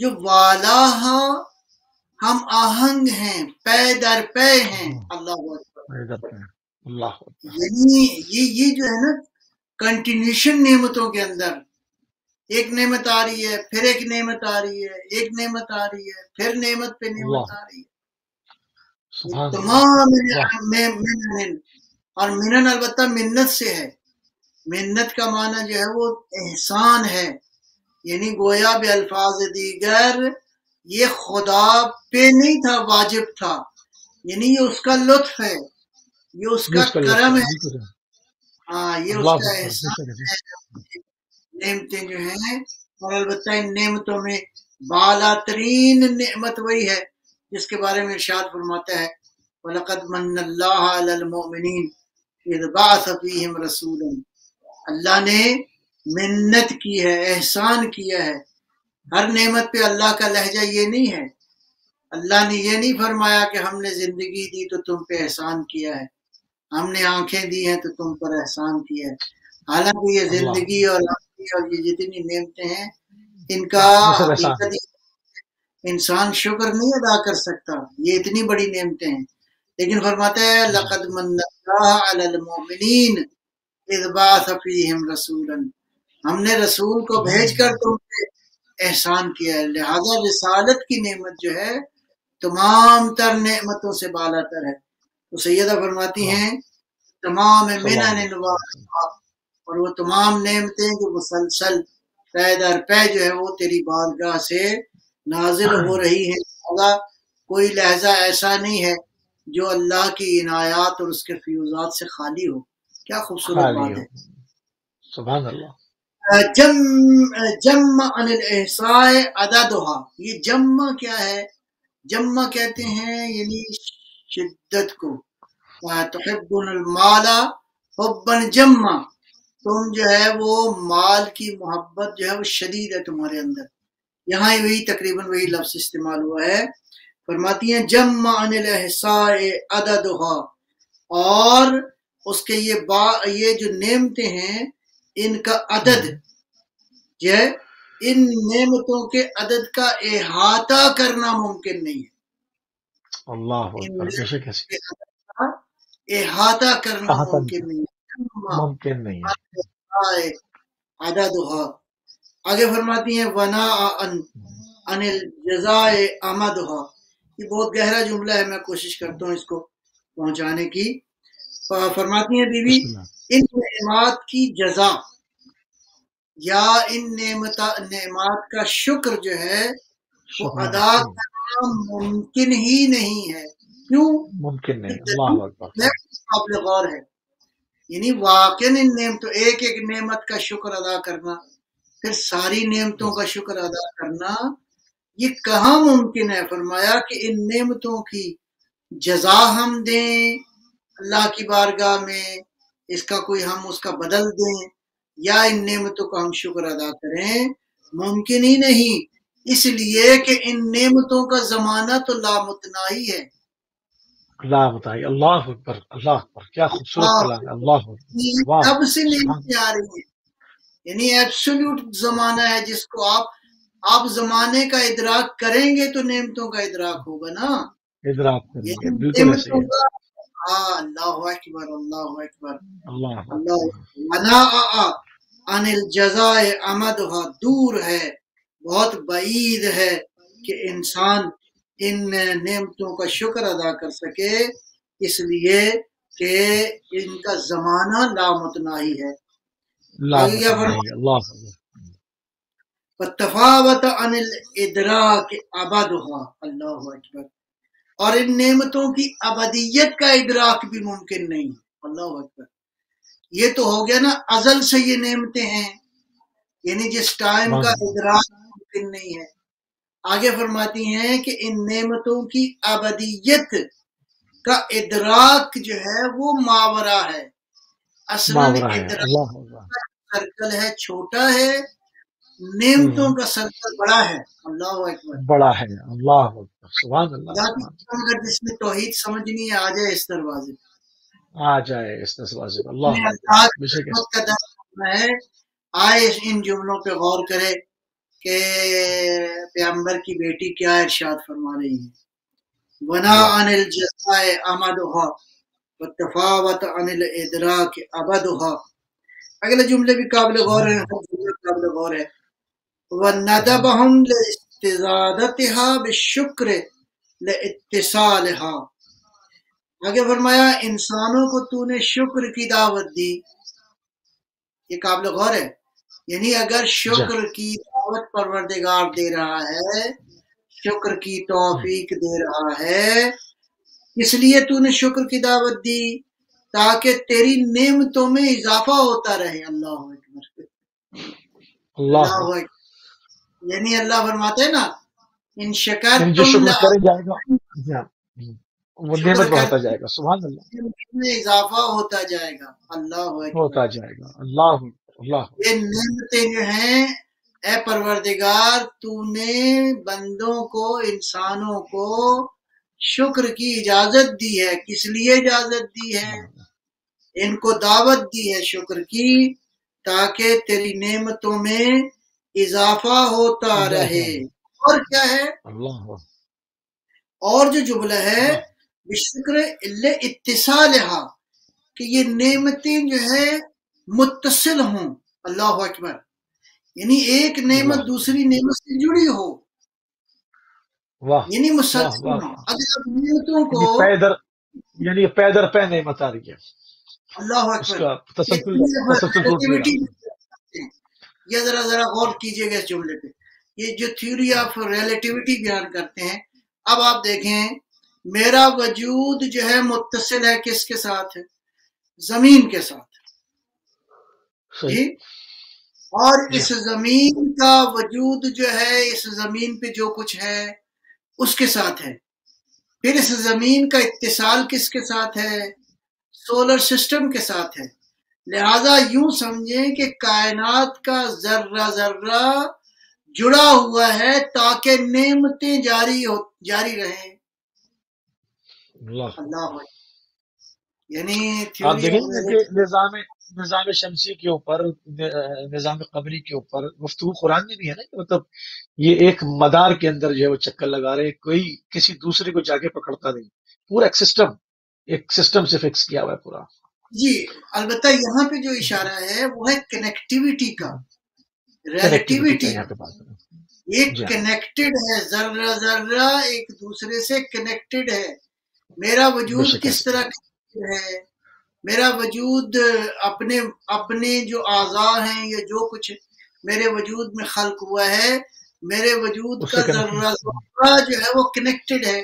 جو والا ہاں ہم آہنگ ہیں، پے در پے ہیں. اللہ اکبر. اللہ یعنی یہ جو ہے نا کنٹینیوشن نعمتوں کے اندر، ایک نعمت آ رہی ہے، پھر ایک نعمت آ رہی ہے، ایک نعمت آ رہی ہے، پھر نعمت پہ نعمت آ رہی ہے. یہ تمام منن، اور منن البتہ منت سے ہے. منت کا معنی جو ہے وہ احسان ہے، یعنی گویا بے الفاظ دیگر یہ خدا پہ نہیں تھا، واجب تھا، یعنی یہ اس کا لطف ہے، یہ اس کا کرم ہے. ہاں یہ اس کا احسان ہے. نعمتیں جو ہیں، اور البتہ ان نعمتوں میں بالا ترین نعمت وہی ہے جس کے بارے میں ارشاد فرماتا ہے وَلَقَدْ مَنَّ اللَّهُ عَلَى الْمُؤْمِنِينَ إِذْ بَعَثَ فِيهِمْ رَسُولًا. اللہ نے منت کی ہے، احسان کیا ہے. ہر نعمت پہ اللہ کا لہجہ یہ نہیں ہے. اللہ نے یہ نہیں فرمایا کہ ہم نے زندگی دی تو تم پہ احسان کیا ہے، ہم نے آنکھیں دی ہیں تو تم پر احسان کیا ہے. حالانکہ یہ زندگی اور آنکھیں اور یہ جتنی نعمتیں ہیں ان کا حقیقت انسان شکر نہیں ادا کر سکتا، یہ اتنی بڑی نعمتیں ہیں. لیکن فرماتا ہے لَقَدْ مَنَّ اللَّهُ عَلَى الْمُؤْمِنِينَ إِذْ بَعَثَ فِيهِمْ رَسُولًا. ہم نے رسول کو بھیج کر تم پہ احسان کیا ہے. لہذا رسالت کی نعمت جو ہے تمام تر نعمتوں سے بالا تر ہے. تو سیدہ فرماتی ہیں تمام منن اور وہ تمام نعمتیں جو مسلسل پے در پے جو ہے وہ تیری بارگاہ سے نازل ہو رہی ہیں. کوئی لہجہ ایسا نہیں ہے جو اللہ کی عنایات اور اس کے فیوزات سے خالی ہو. کیا خوبصورت بات ہے. سبحان اللہ. جمع عن الاحصاء عددها. یہ جمع کیا ہے؟ جمع کہتے ہیں یعنی شدت کو. تحبون المال حبا جمع. تم جو ہے وہ مال کی محبت جو ہے وہ شدید ہے تمہارے اندر. یہاں وہی تقریباً وہی لفظ استعمال ہوا ہے. فرماتی ہیں جمع عن الاحصاء عددها، اور اس کے یہ جو نعمتیں ہیں ان کا عدد جو ہے، ان نعمتوں کے عدد کا احاطہ کرنا ممکن نہیں ہے. اللہ احاطہ کرنا ممکن نہیں ہے. ممکن نہیں ہے. عددها. آگے فرماتی ہیں وَنَاءً عَنِ الْجَزَاءِ عَمَدُهَا. یہ بہت گہرا جملہ ہے، میں کوشش کرتا ہوں اس کو پہنچانے کی. فرماتی ہیں بیوی ان نعمات کی جزا یا ان نعمات کا شکر جو ہے وہ ادا کرنا ممکن ہی نہیں ہے. کیوں؟ ممکن نہیں. اللہ اکبر. قابل غور ہے. یعنی واقع ان نعمتوں، ایک ایک نعمت کا شکر ادا کرنا، پھر ساری نعمتوں کا شکر ادا کرنا، یہ کہاں ممکن ہے. فرمایا کہ ان نعمتوں کی جزا ہم دیں اللہ کی بارگاہ میں، اس کا کوئی ہم اس کا بدل دیں، یا ان نعمتوں کا ہم شکر ادا کریں، ممکن ہی نہیں. اس لیے کہ ان نعمتوں کا زمانہ تو لامتناہی ہے. اللہ بتائیے. اللہ اکبر. اللہ اکبر. کیا خوبصورت کلام ہے. اللہ اکبر. اب سے نعمتیں آ رہی ہیں، یعنی ایبسولوٹ زمانہ ہے جس کو آپ زمانے کا ادراک کریں گے تو نعمتوں کا ادراک ہوگا نا. ادراک کریں گے. بالکل ایسے ہی. اللہ اکبر. اللہ اکبر. اللہ وَنَاءً عَنِ الْجَزَاءِ عَمَدُهَا. دور ہے، بہت بعید ہے کہ انسان ان نعمتوں کا شکر ادا کر سکے، اس لیے کہ ان کا زمانہ لامتناہی ہے. فَتَفَاوَتَ عَنِ الْإِدْرَاكِ عَبَدُهَا. اللہ اکبر. اور ان نعمتوں کی ابدیت کا ادراک بھی ممکن نہیں. اللہ اکبر. یہ تو ہو گیا نا ازل سے یہ نعمتیں ہیں، یعنی جس ٹائم کا ادراک ممکن نہیں ہے. آگے فرماتی ہیں کہ ان نعمتوں کی ابدیت کا ادراک جو ہے وہ ماورا ہے. اصلاً ادراک سرکل ہے، چھوٹا ہے، نعمتوں کا سرکل بڑا ہے. اللہ اکبر. بڑا ہے. اللہ اکبر. سبحان اللہ. اگر جس میں توحید سمجھنی ہے آ جائے اس دروازے، آ جائے اس دروازے. اللہ کا درد ہے، آئے ان جملوں پہ غور کرے کہ پیغمبر کی بیٹی کیا ارشاد فرما رہی ہے، ونا عن الجزاء امدها وتفاوت عن الادراک ابدها. اگلے جملے بھی قابل غور ہیں، قابل غور ہے. وندبهم لاستزادتها بالشکر لاتصالها. آگے فرمایا انسانوں کو تو نے شکر کی دعوت دی. یہ قابل غور ہے. یعنی اگر شکر کی دعوت پروردگار دے رہا ہے، شکر کی توفیق دے رہا ہے، اس لیے تو نے شکر کی دعوت دی تاکہ تیری نعمتوں میں اضافہ ہوتا رہے. اللہ اکبر، اللہ اکبر. یعنی اللہ فرماتے ہیں نا، ان شکرتم وہ نعمت بڑھتا جائے گا. سبحان اللہ، میں اضافہ ہوتا جائے گا. اللہ ہوتا جائے گا. اللہ اللہ. یہ نعمتیں جو ہیں اے پروردگار تو نے بندوں کو، انسانوں کو شکر کی اجازت دی ہے. کس لیے اجازت دی ہے؟ ان کو دعوت دی ہے شکر کی تاکہ تیری نعمتوں میں اضافہ ہوتا رہے. اور کیا ہے؟ اور جو جملہ ہے بشکر اتصالہا، کہ یہ نعمتیں جو ہے متصل ہوں. اللہ اکبر. یعنی ایک نعمت دوسری نعمت سے جڑی ہو، یعنی مسلسل ہو. اگر آپ نعمتوں کو یعنی پے در پے نعمت آ رہی ہے. اللہ اکبر. یہ ذرا غور کیجئے گا اس جملے پہ. یہ جو تھیوری آف ریلیٹیوٹی بیان کرتے ہیں، اب آپ دیکھیں میرا وجود جو ہے متصل ہے کس کے ساتھ؟ زمین کے ساتھ. اور اس زمین کا وجود جو ہے، اس زمین پہ جو کچھ ہے اس کے ساتھ ہے. پھر اس زمین کا اتصال کس کے ساتھ ہے؟ سولر سسٹم کے ساتھ ہے. لہذا یوں سمجھیں کہ کائنات کا ذرہ ذرہ جڑا ہوا ہے تاکہ نعمتیں جاری رہیں. اللہ. یعنی آپ دیکھیں کہ نظام شمسی کے اوپر، نظام قمری کے اوپر گفتگو قرآن میں بھی ہے نا، کہ مطلب یہ ایک مدار کے اندر جو ہے وہ چکر لگا رہے، کوئی کسی دوسرے کو جا کے پکڑتا نہیں. پورا ایک سسٹم سے فکس کیا ہوا ہے پورا. جی البتہ یہاں پہ جو اشارہ ہے وہ ہے کنیکٹیوٹی کا، ریلیٹیوٹی. یہ کنیکٹڈ ہے، ذرہ ذرہ ایک دوسرے سے کنیکٹڈ ہے. میرا وجود کس طرح ہے؟ میرا وجود اپنے جو اعضاء ہیں یا جو کچھ میرے وجود میں خلق ہوا ہے، میرے وجود کا ذرہ ذرہ جو ہے وہ کنیکٹڈ ہے.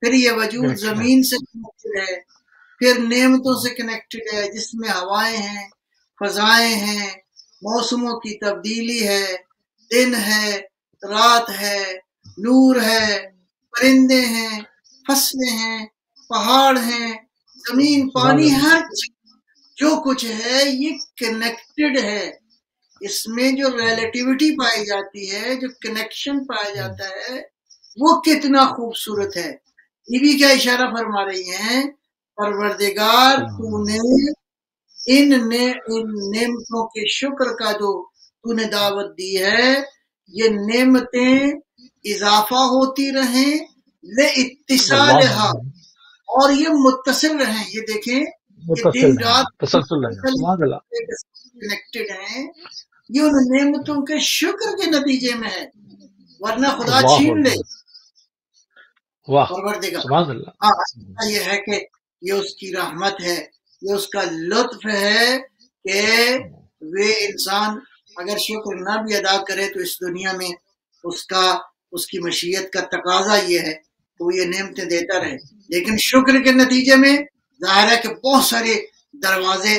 پھر یہ وجود زمین سے کنیکٹڈ ہے، پھر نعمتوں سے کنیکٹڈ ہے جس میں ہوائیں ہیں، فضائیں ہیں، موسموں کی تبدیلی ہے، دن ہے، رات ہے، نور ہے، پرندے ہیں، فصلیں ہیں، پہاڑ ہیں، زمین، پانی، ہر جو کچھ ہے یہ کنیکٹڈ ہے. اس میں جو ریلیٹیوٹی پائی جاتی ہے، جو کنیکشن پایا جاتا ہے، وہ کتنا خوبصورت ہے. یہ بھی کیا اشارہ فرما رہی ہیں؟ پروردگار تو نے ان نعمتوں کے شکر کا جو تو نے دعوت دی ہے، یہ نعمتیں اضافہ ہوتی رہیں لاتصالہا، اور یہ متصل رہیں. یہ دیکھیں کہ دن رات کنیکٹڈ ہیں. یہ ان نعمتوں کے شکر کے نتیجے میں ہے، ورنہ خدا چھین لے. پروردگار یہ ہے کہ یہ اس کی رحمت ہے، یہ اس کا لطف ہے کہ وہ انسان اگر شکر نہ بھی ادا کرے تو اس دنیا میں اس کی مشیت کا تقاضا یہ ہے کہ وہ یہ نعمتیں دیتا رہے. لیکن شکر کے نتیجے میں ظاہر ہے کہ بہت سارے دروازے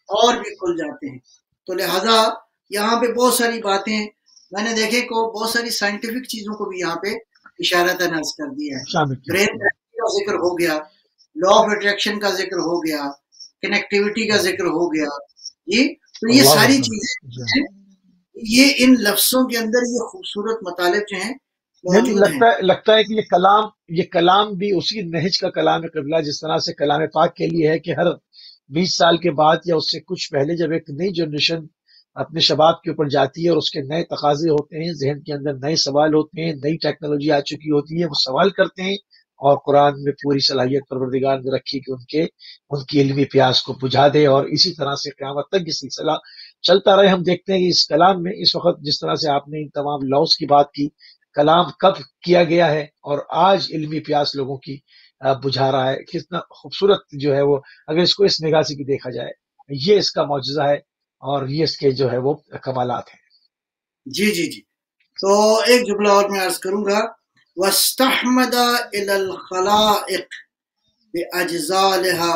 اور بھی کھل جاتے ہیں. تو لہذا یہاں پہ بہت ساری باتیں میں نے دیکھے کو بہت ساری سائنٹیفک چیزوں کو بھی یہاں پہ اشارتاً عرض کر دیا ہے. برین کا ذکر ہو گیا، لا آف اٹریکشن کا ذکر ہو گیا، کنیکٹیوٹی کا ذکر ہو گیا. تو یہ ساری چیزیں یہ ان لفظوں کے اندر یہ خوبصورت مطالب جو ہیں لگتا ہے کہ یہ کلام بھی اسی نہج کا کلام قبلہ، جس طرح سے کلام پاک کے لیے ہے کہ ہر 20 سال کے بعد یا اس سے کچھ پہلے جب ایک نئی جنریشن اپنے شباب کے اوپر جاتی ہے اور اس کے نئے تقاضے ہوتے ہیں، ذہن کے اندر نئے سوال ہوتے ہیں، نئی ٹیکنالوجی آ چکی ہوتی ہے، وہ سوال کرتے ہیں، اور قرآن میں پوری صلاحیت پروردگار نے رکھی کہ ان کی علمی پیاس کو بجھا دے، اور اسی طرح سے قیامت تک یہ سلسلہ چلتا رہے۔ ہم دیکھتے ہیں کہ اس کلام میں اس وقت جس طرح سے آپ نے ان تمام لاؤز کی بات کی، کلام کب کیا گیا ہے اور آج علمی پیاس لوگوں کی بجھا رہا ہے، کتنا خوبصورت جو ہے وہ، اگر اس کو اس نگاہ سے بھی دیکھا جائے، یہ اس کا معجزہ ہے اور یہ اس کے جو ہے وہ کمالات ہیں۔ جی جی جی، تو ایک جملہ اور میں عرض کروں گا، وَاسْتَحْمَدَ إِلَى الْخَلَائِقِ بِأَجْزَالِهَا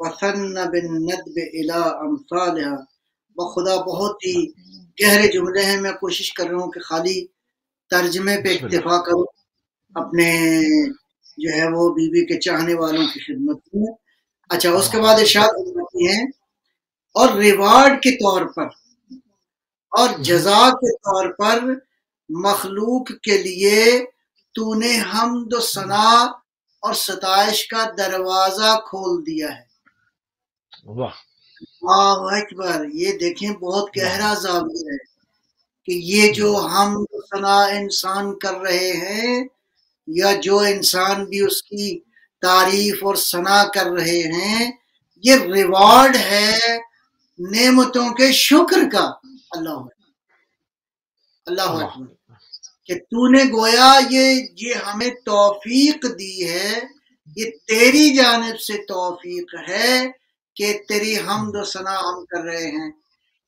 وَثَنَّ بِالنَّدْبِ إِلَى أَمْثَالِهَا۔ بخدا بہت ہی گہرے جملے ہیں، میں کوشش کر رہا ہوں کہ خالی ترجمے پہ بسم اللہ۔ اکتفا کروں اپنے جو ہے وہ بیوی کے چاہنے والوں کی خدمت میں۔ اچھا، اس کے بعد ارشاد فرماتی ہیں، اور ریوارڈ کے طور پر اور جزا کے طور پر مخلوق کے لیے تو نے حمد و ثنا اور ستائش کا دروازہ کھول دیا ہے۔ واہ، اللہ اکبر، یہ دیکھیں بہت گہرا زاویہ ہے کہ یہ جو حمد و ثنا انسان کر رہے ہیں، یا جو انسان بھی اس کی تعریف اور ثنا کر رہے ہیں، یہ ریوارڈ ہے نعمتوں کے شکر کا۔ اللہ اللہ، اکبر، کہ تو نے گویا یہ ہمیں توفیق دی ہے، یہ تیری جانب سے توفیق ہے کہ تیری حمد و ثنا ہم کر رہے ہیں،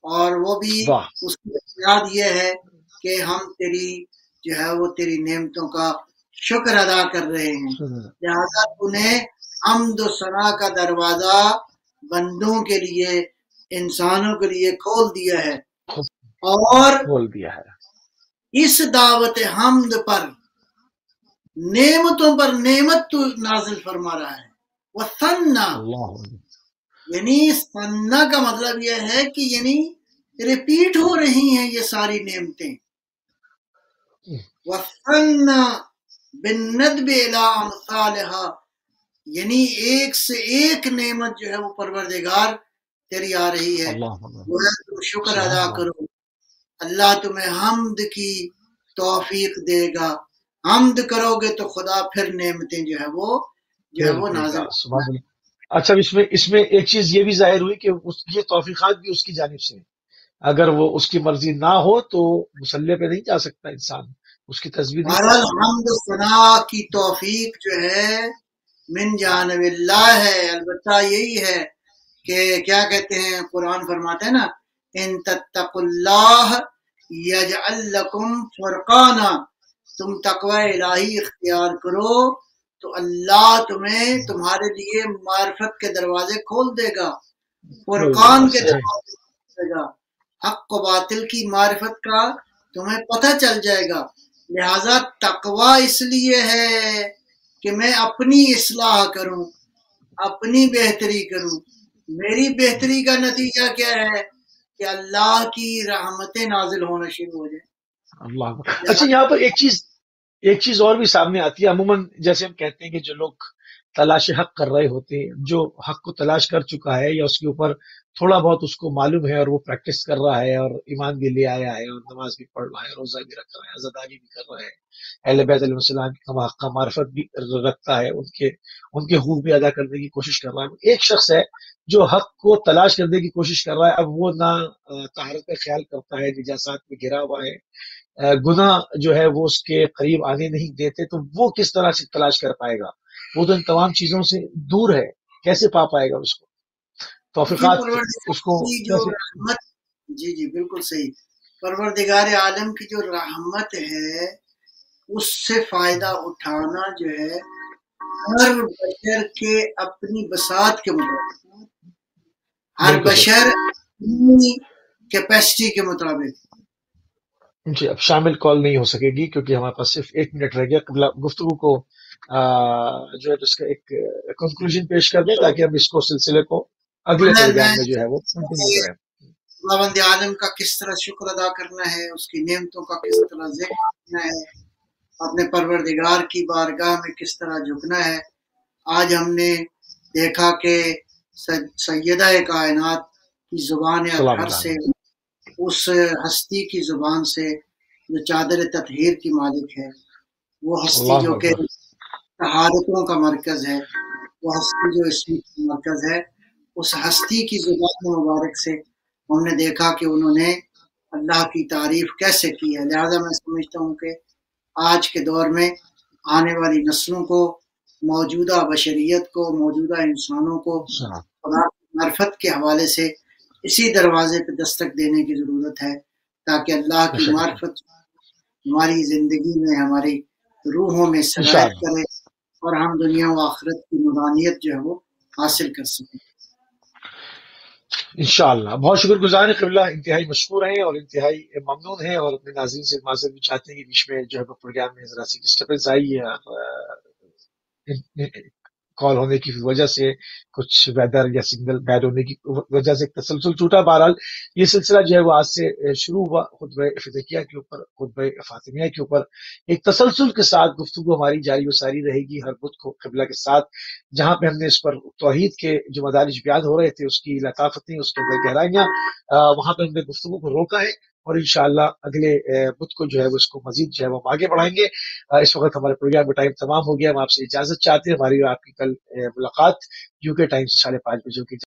اور وہ بھی واہ، اس کی بنیاد یہ ہے کہ ہم تیری جو ہے وہ تیری نعمتوں کا شکر ادا کر رہے ہیں، لہذا تو نے حمد و ثنا کا دروازہ بندوں کے لیے، انسانوں کے لیے کھول دیا ہے، اور کھول دیا ہے۔ اس دعوت حمد پر نعمتوں پر نعمت تو نازل فرما رہا ہے۔ وَثَنَّا، اللہ، یعنی ثنا کا مطلب یہ ہے کہ یعنی ریپیٹ ہو رہی ہیں یہ ساری نعمتیں۔ وَثَنَّا بِالنَّدْبِ إِلَىٰ أَمْثَالِهَا، یعنی ایک سے ایک نعمت جو ہے وہ پروردگار تیری آ رہی ہے، اللہ، وہ ہے تم شکر سبحان ادا اللہ۔ کرو، اللہ تمہیں حمد کی توفیق دے گا، حمد کرو گے تو خدا پھر نعمتیں جو ہے وہ پھر دے نازل۔ گا، سبحان اللہ۔ اچھا، اس میں ایک چیز یہ بھی ظاہر ہوئی کہ یہ توفیقات بھی اس کی جانب سے ہیں۔ اگر وہ اس کی مرضی نہ ہو تو مسلح پہ نہیں جا سکتا انسان، اس کی تصویر نہیں کر بہرحال سکتا۔ حمد و ثنا کی توفیق جو ہے من جانب اللہ ہے، البتہ یہی ہے کہ کیا کہتے ہیں، قرآن فرماتے ہیں نا، ان تتقوا اللہ یجعل لکم فرقانا، تم تقوی الہی اختیار کرو تو اللہ تمہیں تمہارے لیے معرفت کے دروازے کھول دے گا، کھول دے فرقان گا، کے صحیح۔ دروازے کھول دے گا، حق و باطل کی معرفت کا تمہیں پتہ چل جائے گا۔ لہذا تقوی اس لیے ہے کہ میں اپنی اصلاح کروں، اپنی بہتری کروں، میری بہتری کا نتیجہ کیا ہے کہ اللہ کی رحمتیں نازل ہونا شروع ہو جائیں۔ اللہ، اچھا، یہاں پر ایک چیز اور بھی سامنے آتی ہے۔ عموماً جیسے ہم کہتے ہیں کہ جو لوگ تلاش حق کر رہے ہوتے ہیں، جو حق کو تلاش کر چکا ہے یا اس کے اوپر تھوڑا بہت اس کو معلوم ہے اور وہ پریکٹس کر رہا ہے اور ایمان بھی لے آیا ہے اور نماز بھی پڑھ رہا ہے، روزہ بھی رکھ رہا ہے، عزاداری بھی کر رہا ہے، اہل بیت علیہ السلام کا معرفت بھی رکھتا ہے، ان کے حقوق بھی ادا کرنے کی کوشش کر رہا ہے۔ ایک شخص ہے جو حق کو تلاش کرنے کی کوشش کر رہا ہے، اب وہ نہ طہارت کا خیال کرتا ہے، نجاسات میں گھرا ہوا ہے، گناہ جو ہے وہ اس کے قریب آنے نہیں دیتے، تو وہ کس طرح سے تلاش کر پائے گا؟ وہ تو ان تمام چیزوں سے دور ہے، کیسے پا پائے گا اس کو؟ دیکھیے توفیقات پروردگار اس کو کی جو کیسے؟ رحمت، جی جی بالکل صحیح، پروردگار عالم کی جو رحمت ہے اس سے فائدہ اٹھانا جو ہے ہر بشر کے اپنی بساط کے مطابق، ہر بالکل بشر اپنی کیپیسٹی کے مطابق۔ جی، اب شامل کال نہیں ہو سکے گی کیونکہ ہمارے پاس صرف 1 منٹ رہ گیا۔ قبل گفتگو کو جو ہے اس کا ایک کنکلوژن پیش کر دیں تاکہ ہم اس کو سلسلے کو اگلے پروگرام میں جو ہے وہ کنٹینیو کریں۔ خداوند عالم کا کس طرح شکر ادا کرنا ہے، اس کی نعمتوں کا کس طرح ذکر کرنا ہے، اپنے پروردگار کی بارگاہ میں کس طرح جھکنا ہے۔ آج ہم نے دیکھا کہ سیدہ کائنات کی زبان اطہر سے اس ہستی کی زبان سے جو چادر تطہیر کی مالک ہے، وہ ہستی اللہ جو کہ اکبر. طہارتوں کا مرکز ہے، وہ ہستی جو عصمت کا مرکز ہے، اس ہستی کی زبان مبارک سے ہم نے دیکھا کہ انہوں نے اللہ کی تعریف کیسے کی ہے۔ لہذا میں سمجھتا ہوں کہ آج کے دور میں آنے والی نسلوں کو، موجودہ بشریت کو، موجودہ انسانوں کو خدا کی معرفت کے حوالے سے اسی دروازے پہ دستک دینے کی ضرورت ہے، تاکہ اللہ بے کی شک معرفت ہماری زندگی میں، ہماری روحوں میں سرایت انشاءاللہ. کرے اور ہم دنیا و آخرت کی نورانیت جو ہے وہ حاصل کر سکیں۔ انشاءاللہ بہت شکر گزار ہیں قبلہ، انتہائی مشکور ہیں اور انتہائی ممنون ہیں، اور اپنے ناظرین سے معذرت بھی چاہتے ہیں کہ بیچ میں جو ہے وہ پروگرام میں ذرا سی ڈسٹربنس آئی ہے کال ہونے کی وجہ سے، کچھ ویدر یا سگنل بیڈ ہونے کی وجہ سے تسلسل ٹوٹا. بہرحال یہ سلسلہ جو ہے وہ آج سے شروع ہوا خطبہ فدیکیہ کے اوپر، خطبہ فاطمیہ کے اوپر. ایک تسلسل کے ساتھ گفتگو ہماری جاری و ساری رہے گی ہر بدھ کو قبلہ کے ساتھ، جہاں پہ ہم نے اس پر توحید کے جو مدارج بیان ہو رہے تھے، اس کی لطافتیں، اس کے اندر گہرائیاں، وہاں پہ ہم نے گفتگو کو روکا ہے، اور انشاءاللہ اگلے بدھ کو جو ہے وہ اس کو مزید جو ہے وہ ہم آگے بڑھائیں گے. اس وقت ہمارے پروگرام کا ٹائم تمام ہو گیا. ہم آپ سے اجازت چاہتے ہیں. ہماری اور آپ کی کل ملاقات UK ٹائم سے 5:30 بجے ہوگی.